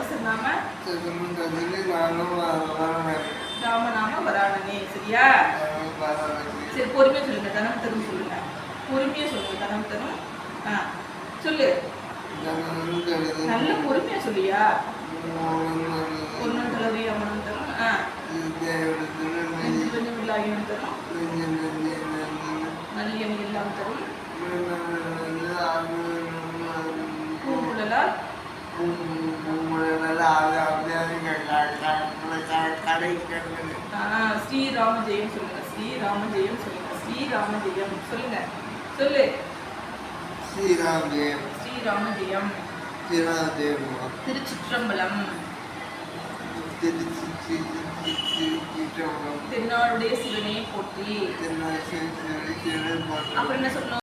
சகசிரநாம ராமநாம வராணனே. சரியா? சரி, பொறுமையா சொல்லுங்க. தனம் தரும் சொல்லுங்க. பொறுமையா சொல்லுங்க. தனம் தரும். சொல்லு. நல்ல பொறுமையா சொல்லியா. பொன்னும் தளவி அமனும் தரும். கொஞ்சம் இல்லாயும் தரும். நல்லியணி எல்லாம் தரும். பூங்குழலால் ஸ்ரீராம ஜெயம் சொல்லுங்க. ஸ்ரீராம ஜெயம் சொல்லுங்க. ஸ்ரீராம ஜெயம் சொல்லுங்க. சொல்லு. ஸ்ரீராம ஜெயம். ஸ்ரீராம ஜெயம். திருச்சிற்றம்பலம். திருநாளுடைய சிவனே போற்றி. அப்புறம் என்ன சொல்லணும்?